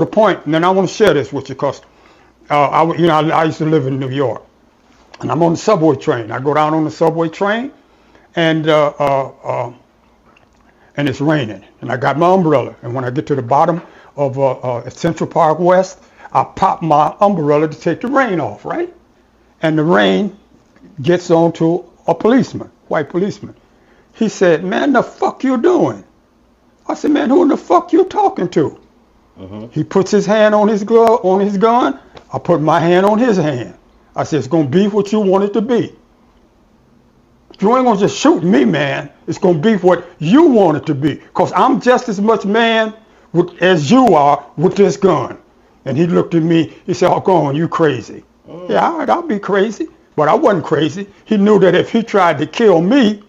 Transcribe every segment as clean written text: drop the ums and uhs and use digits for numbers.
the point, and then I want to share this with you because I used to live in New York, and I'm on the subway train. I go down on the subway train, and it's raining, and I got my umbrella. And when I get to the bottom of Central Park West, I pop my umbrella to take the rain off, right? And the rain gets onto a policeman, white policeman. He said, "Man, the fuck you doing?" I said, "Man, who in the fuck you talking to?" He puts his hand on his glove, on his gun. I put my hand on his hand. I said, "It's gonna be what you want it to be. You ain't gonna just shoot me, man. It's gonna be what you want it to be. Cause I'm just as much man as you are with this gun." And he looked at me. He said, "Oh, go on, you crazy." Yeah, all right, I'll be crazy, but I wasn't crazy. He knew that if he tried to kill me,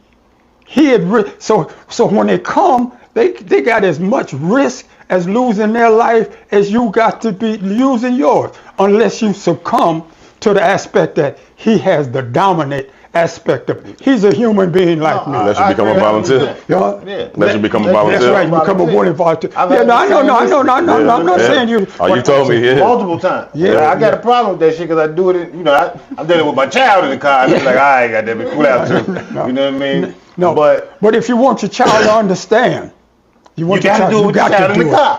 he had so when they come, they got as much risk as losing their life as you got to be losing yours, unless you succumb to the aspect that he has the dominant aspect of it. He's a human being like me. Unless you become a volunteer. Unless you become a volunteer. That's right, you become a willing volunteer. Yeah, no, I know, I'm not saying you. Oh, you told me, multiple times. Yeah, I got a problem with that shit because I do it, I'm dealing with my child in the car, and it's like, I ain't got that big cool out too. You know what I mean? No, but if you want your child to understand, you got to do it.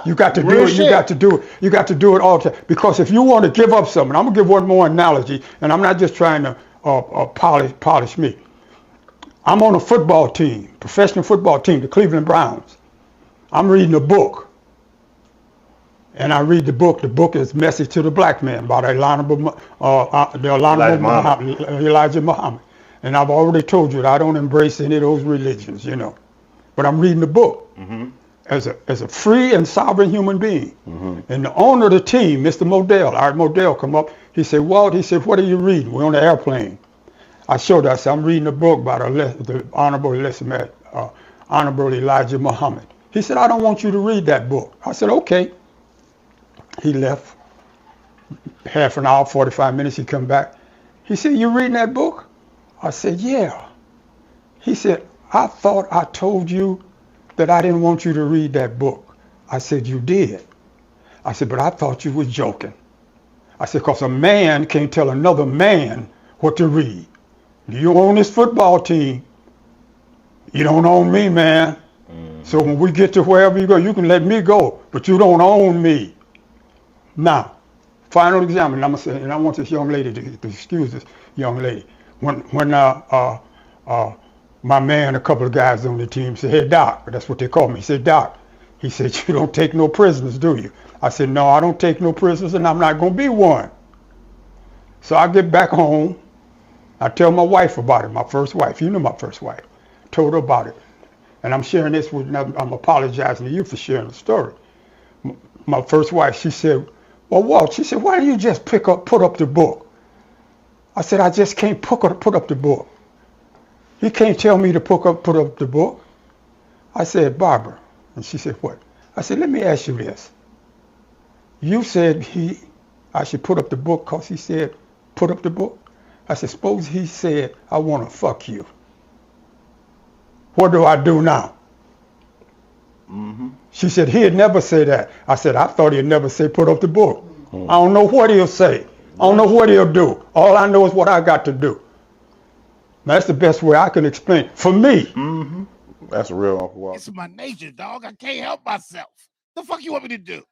You got to do it. You got to do it. You got to do it all the time. Because if you want to give up something, I'm gonna give one more analogy, and I'm not just trying to polish me. I'm on a football team, professional football team, the Cleveland Browns. I'm reading a book, and I read the book. The book is "Message to the Black Man" by Elijah Muhammad. And I've already told you that I don't embrace any of those religions, But I'm reading the book. As a free and sovereign human being. And the owner of the team, Mr. Modell, Art Modell, come up. He said, "Walt," he said, "what are you reading?" We're on the airplane. I showed her, I said, "I'm reading a book by the Honorable Elijah Muhammad." He said, "I don't want you to read that book." I said, "Okay." He left. Half an hour, 45 minutes, he come back. He said, "You reading that book?" I said, "Yeah." He said, "I thought I told you that I didn't want you to read that book." I said, "You did." I said, "But I thought you was joking." I said, "Because a man can't tell another man what to read. You own this football team. You don't own me, man. So when we get to wherever you go, you can let me go, but you don't own me." Now, final example, and I'm gonna say, and I want this young lady to excuse this young lady. When my man, a couple of guys on the team said, "Hey, Doc," that's what they call me. He said, "Doc," he said, "you don't take no prisoners, do you?" I said, "No, I don't take no prisoners, and I'm not going to be one." So I get back home. I tell my wife about it, my first wife. You know my first wife. Told her about it. And I'm sharing this with, I'm apologizing to you for sharing the story. My first wife, she said, "Well, Walt," she said, "why don't you just put up the book?" I said, "I just can't put up the book. He can't tell me to put up the book." I said, "Barbara," and she said, "What?" I said, "Let me ask you this. You said I should put up the book because he said put up the book. I said, suppose he said, I want to fuck you. What do I do now?" She said, "He'd never say that." I said, "I thought he'd never say put up the book. I don't know what he'll say. I don't know what he'll do. All I know is what I got to do." That's the best way I can explain it. For me. That's real, Uncle Walt. It's my nature, dog. I can't help myself. The fuck you want me to do?